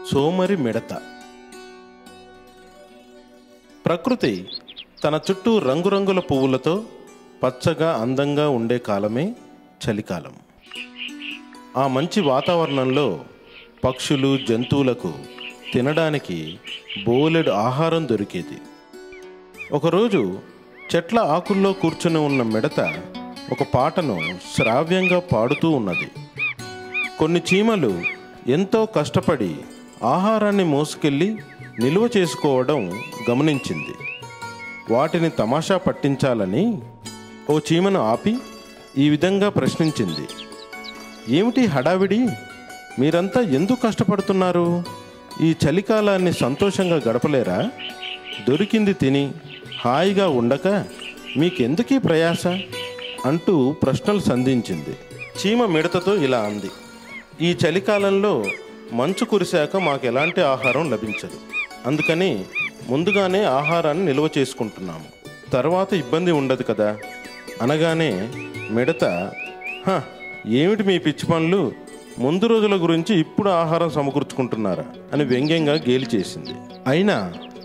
సోమరి మిడత. ప్రకృతి తన చుట్టూ రంగురంగుల పువ్వులతో పచ్చగా అందంగా ఉండే కాలమే చలికాలం. ఆ మంచి వాతావరణంలో పక్షులు, జంతువులకు తినడానికి బోలెడు ఆహారం దొరికేది. ఒకరోజు చెట్ల ఆకుల్లో కూర్చుని ఉన్న మిడత ఒక పాటను శ్రావ్యంగా పాడుతూ ఉన్నది. కొన్ని చీమలు ఎంతో కష్టపడి ఆహారాన్ని మోసుకెళ్ళి నిల్వ చేసుకోవడం గమనించింది. వాటిని తమాషా పట్టించాలని ఓ చీమను ఆపి ఈ విధంగా ప్రశ్నించింది. ఏమిటి హడావిడి? మీరంతా ఎందుకు కష్టపడుతున్నారు? ఈ చలికాలాన్ని సంతోషంగా గడపలేరా? దొరికింది తిని హాయిగా ఉండక మీకెందుకీ ప్రయాస అంటూ ప్రశ్నలు సంధించింది. చీమ మిడతతో ఇలా అంది. ఈ చలికాలంలో మంచు కురిశాక మాకు ఎలాంటి ఆహారం లభించదు. అందుకని ముందుగానే ఆహారాన్ని నిల్వ చేసుకుంటున్నాము. తర్వాత ఇబ్బంది ఉండదు కదా అనగానే మిడత, ఏమిటి మీ పిచ్చి పనులు? ముందు రోజుల గురించి ఇప్పుడు ఆహారం సమకూర్చుకుంటున్నారా అని వ్యంగ్యంగా గేలి చేసింది. అయినా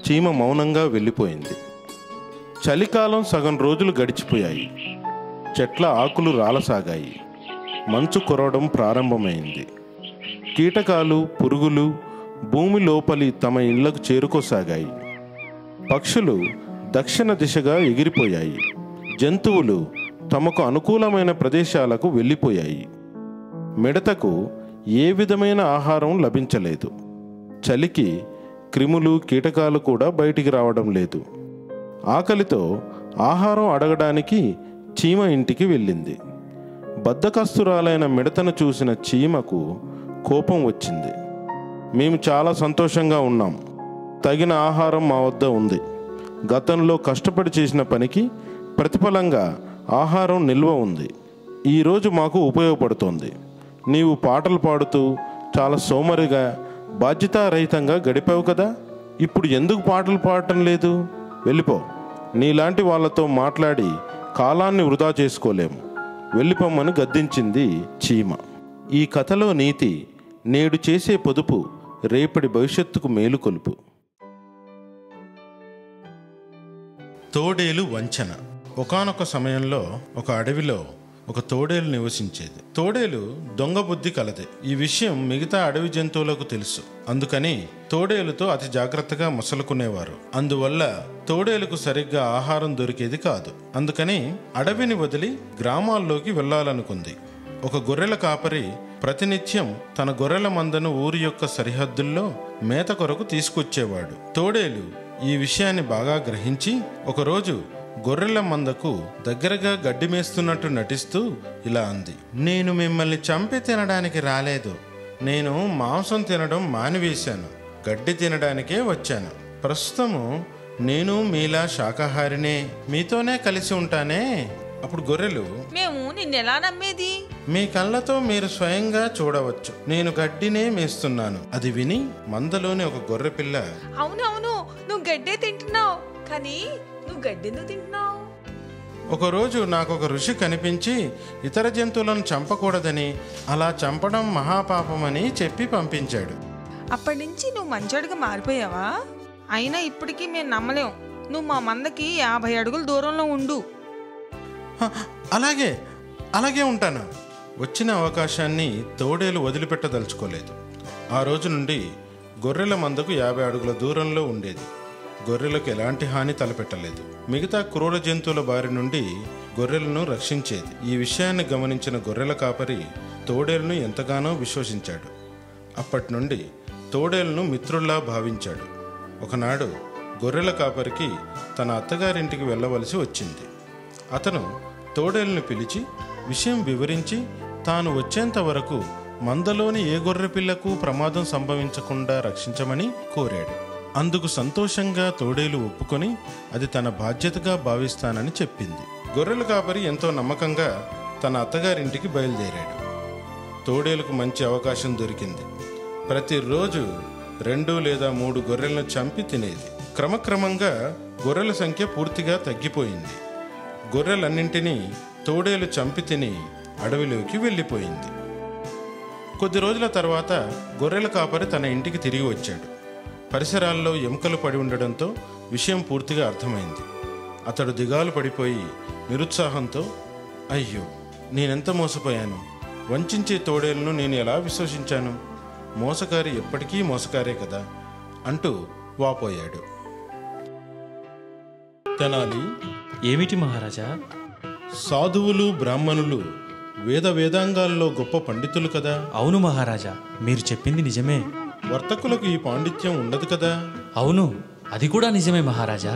చీమ మౌనంగా వెళ్ళిపోయింది. చలికాలం సగం రోజులు గడిచిపోయాయి. చెట్ల ఆకులు రాలసాగాయి. మంచు కురవడం ప్రారంభమైంది. కీటకాలు, పురుగులు భూమి లోపలి తమ ఇళ్లకు చేరుకోసాగాయి. పక్షులు దక్షిణ దిశగా ఎగిరిపోయాయి. జంతువులు తమకు అనుకూలమైన ప్రదేశాలకు వెళ్ళిపోయాయి. మిడతకు ఏ విధమైన ఆహారం లభించలేదు. చలికి క్రిములు, కీటకాలు కూడా బయటికి రావడం లేదు. ఆకలితో ఆహారం అడగడానికి చీమ ఇంటికి వెళ్ళింది. బద్ధకస్తురాలైన మిడతను చూసిన చీమకు కోపం వచ్చింది. మేము చాలా సంతోషంగా ఉన్నాం. తగిన ఆహారం మా వద్ద ఉంది. గతంలో కష్టపడి చేసిన పనికి ప్రతిఫలంగా ఆహారం నిల్వ ఉంది. ఈరోజు మాకు ఉపయోగపడుతోంది. నీవు పాటలు పాడుతూ చాలా సోమరిగా, బాధ్యతారహితంగా గడిపావు కదా. ఇప్పుడు ఎందుకు పాటలు పాడటం లేదు? వెళ్ళిపో. నీలాంటి వాళ్ళతో మాట్లాడి కాలాన్ని వృధా చేసుకోలేము. వెళ్ళిపోమ్మని గద్దించింది చీమ. ఈ కథలో నీతి, నేడు చేసే పొదుపు రేపటి భవిష్యత్తుకు మేలుకొలుపు. తోడేలు వంచన. ఒకానొక సమయంలో ఒక అడవిలో ఒక తోడేలు నివసించేది. తోడేలు దొంగ బుద్ధి కలది. ఈ విషయం మిగతా అడవి జంతువులకు తెలుసు. అందుకని తోడేలుతో అతి జాగ్రత్తగా మసలుకునేవారు. అందువల్ల తోడేలుకు సరిగ్గా ఆహారం దొరికేది కాదు. అందుకని అడవిని వదిలి గ్రామాల్లోకి వెళ్ళాలనుకుంది. ఒక గొర్రెల కాపరి ప్రతినిత్యం తన గొర్రెల మందను ఊరి యొక్క సరిహద్దుల్లో మేత కొరకు తీసుకొచ్చేవాడు. తోడేలు ఈ విషయాన్ని బాగా గ్రహించి ఒకరోజు గొర్రెల మందకు దగ్గరగా గడ్డి మేస్తున్నట్టు నటిస్తూ ఇలా అంది. నేను మిమ్మల్ని చంపి తినడానికి రాలేదు. నేను మాంసం తినడం మానివేశాను. గడ్డి తినడానికే వచ్చాను. ప్రస్తుతము నేను మీలా శాకాహారినే. మీతోనే కలిసి ఉంటానే. అప్పుడు గొర్రెలు, మేము నిన్నెలా నమ్మేది? మీ కళ్ళతో మీరు స్వయంగా చూడవచ్చు. నేను గడ్డినే మేస్తున్నాను. అది విని మందలోని ఒక గొర్రె పిల్ల, అవునవును, నువ్వు గడ్డే తింటున్నావు. కానీ నువ్వు గడ్డెందుకు తింటున్నావు? ఒకరోజు నాకు ఒక ఋషి కనిపించి ఇతర జంతువులను చంపకూడదని, అలా చంపడం మహాపాపమని చెప్పి పంపించాడు. అప్పటి నుంచి నువ్వు మంచోడిగా మారిపోయావా? అయినా ఇప్పటికీ మేము నమ్మలేం. నువ్వు మా మందకి 50 అడుగుల దూరంలో ఉండు. అలాగే ఉంటాను. వచ్చిన అవకాశాన్ని తోడేలు వదిలిపెట్టదలుచుకోలేదు. ఆ రోజు నుండి గొర్రెల మందకు 50 అడుగుల దూరంలో ఉండేది. గొర్రెలకు ఎలాంటి హాని తలపెట్టలేదు. మిగతా క్రూర జంతువుల బారి నుండి గొర్రెలను రక్షించేది. ఈ విషయాన్ని గమనించిన గొర్రెల కాపరి తోడేలును ఎంతగానో విశ్వసించాడు. అప్పటి నుండి తోడేలును మిత్రుల్లా భావించాడు. ఒకనాడు గొర్రెల కాపరికి తన అత్తగారింటికి వెళ్ళవలసి వచ్చింది. అతను తోడేలును పిలిచి విషయం వివరించి తాను వచ్చేంత వరకు మందలోని ఏ గొర్రె పిల్లకు ప్రమాదం సంభవించకుండా రక్షించమని కోరాడు. అందుకు సంతోషంగా తోడేలు ఒప్పుకొని అది తన బాధ్యతగా భావిస్తానని చెప్పింది. గొర్రెల కాపరి ఎంతో నమ్మకంగా తన అత్తగారింటికి బయలుదేరాడు. తోడేలుకు మంచి అవకాశం దొరికింది. ప్రతిరోజు 2 లేదా 3 గొర్రెలను చంపి తినేది. క్రమక్రమంగా గొర్రెల సంఖ్య పూర్తిగా తగ్గిపోయింది. గొర్రెలన్నింటినీ తోడేలు చంపి తిని అడవిలోకి వెళ్ళిపోయింది. కొద్ది రోజుల తర్వాత గొర్రెల కాపరి తన ఇంటికి తిరిగి వచ్చాడు. పరిసరాల్లో ఎముకలు పడి ఉండడంతో విషయం పూర్తిగా అర్థమైంది. అతడు దిగాలు పడిపోయి నిరుత్సాహంతో, అయ్యో, నేనెంత మోసపోయాను! వంచించే తోడేలను నేను ఎలా విశ్వసించాను? మోసకారి ఎప్పటికీ మోసకారే కదా అంటూ వాపోయాడు. తెనాలి, ఏమిటి మహారాజా? సాధువులు బ్రాహ్మణులు వేదాంగాల్లో గొప్ప పండితులు కదా. అవును మహారాజా, మీరు చెప్పింది నిజమే. వర్తకులకు ఈ పాండిత్యం ఉండదు కదా. అవును, అది కూడా నిజమే మహారాజా.